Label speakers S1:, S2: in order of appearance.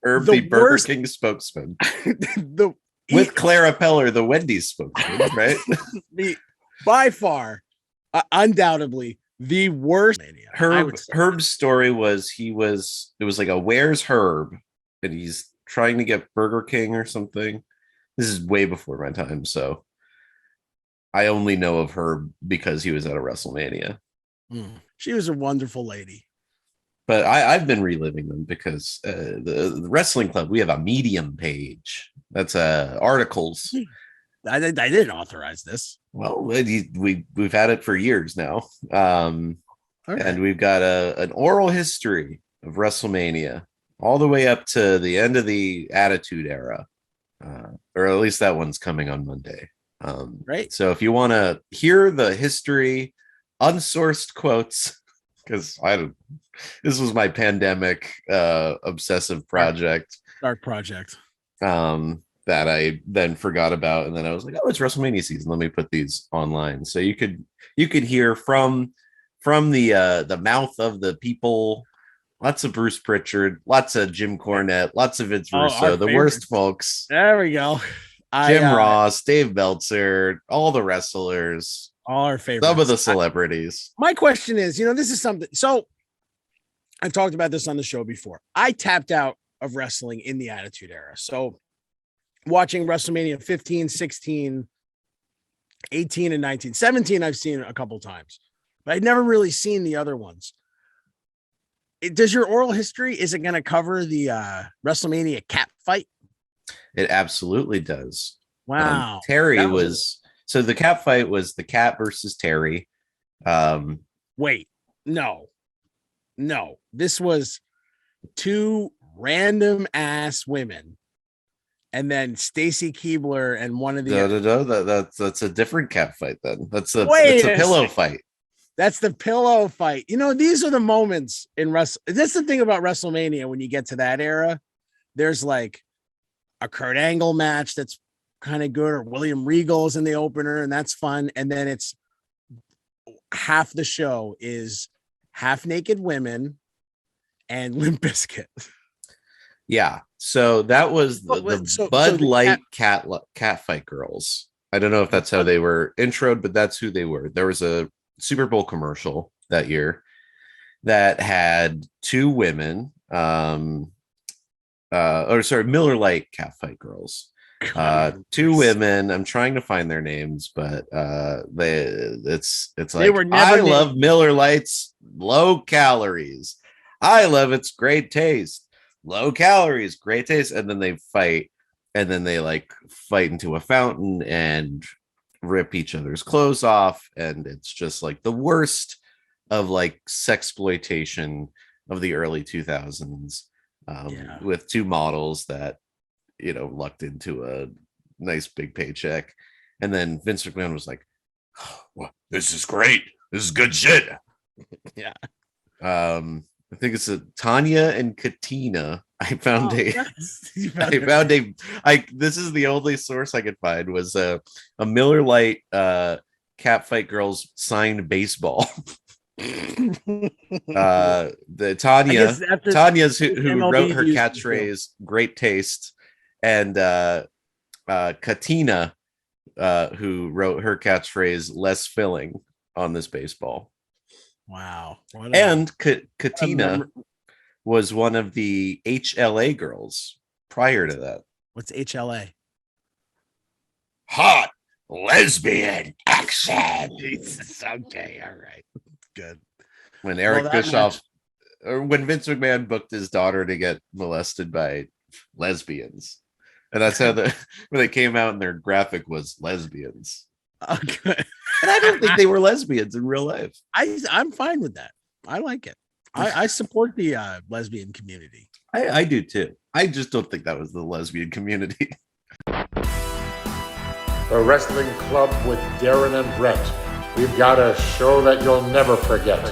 S1: Herb, the Burger King spokesman. With Clara Peller, the Wendy's spokesman, right?
S2: By far, undoubtedly, the worst.
S1: Herb's story was it was like a where's Herb? And he's trying to get Burger King or something. This is way before my time, so I only know of Herb because he was at a WrestleMania.
S2: She was a wonderful lady.
S1: But I've been reliving them because the Wrestling Club, we have a Medium page. That's articles.
S2: I didn't authorize this.
S1: Well, we've had it for years now. And we've got an oral history of WrestleMania all the way up to the end of the Attitude Era. Or at least that one's coming on Monday.
S2: Right.
S1: So if you want to hear the history, unsourced quotes, because this was my pandemic obsessive project.
S2: Dark project.
S1: That I then forgot about, and then I was like, oh, it's WrestleMania season. Let me put these online. So you could hear from the mouth of the people. Lots of Bruce Pritchard, lots of Jim Cornette, lots of Vince Russo, the worst folks.
S2: There we go.
S1: Jim Ross, Dave Meltzer, all the wrestlers,
S2: all our favorites.
S1: Some of the celebrities.
S2: My question is, this is something. So I've talked about this on the show before. I tapped out of wrestling in the Attitude Era. So watching WrestleMania 15, 16, 18, and 19. 17, I've seen a couple times, but I'd never really seen the other ones. Does your oral history, is it going to cover the WrestleMania cat fight?
S1: It absolutely does.
S2: Wow.
S1: Terry so the cat fight was the cat versus Terry.
S2: Wait, no. This was two random ass women. And then Stacy Keibler and one of the
S1: no, that's a different cat fight. Then that's a pillow fight.
S2: That's the pillow fight. These are the moments in wrestling. That's the thing about WrestleMania. When you get to that era, there's like a Kurt Angle match that's kind of good, or William Regal's in the opener, and that's fun. And then it's half the show is half naked women and Limp Bizkit.
S1: Yeah. So that was the Bud Light cat fight girls. I don't know if that's how they were introed, but that's who they were. There was a Super Bowl commercial that year that had two women, Miller Lite cat fight girls. Two women. I'm trying to find their names, but it's like, I love Miller Lite's low calories. I love its great taste. Low calories, great taste. And then they fight, and then they fight into a fountain and rip each other's clothes off, and it's just like the worst of sexploitation of the early 2000s, with two models that lucked into a nice big paycheck, and then Vince McMahon was like, oh, well, this is great, this is good shit.
S2: Yeah.
S1: I think it's Tanya and Katina. This is the only source I could find, was a Miller Lite catfight girls signed baseball. The Tanya's who wrote her catchphrase "Great Taste," and Katina who wrote her catchphrase "Less filling" on this baseball.
S2: Wow.
S1: And Katina was one of the HLA girls prior to that.
S2: What's HLA?
S1: Hot lesbian action.
S2: Jesus. Okay. All right. Good.
S1: When Eric Bischoff, or when Vince McMahon booked his daughter to get molested by lesbians. And that's how when they came out and their graphic was lesbians.
S2: Okay.
S1: And I don't think they were lesbians in real life.
S2: I'm fine with that. I like it. I support the lesbian community.
S1: I do too. I just don't think that was the lesbian community.
S3: The Wrestling Club with Darren and Brett. We've got a show that you'll never forget.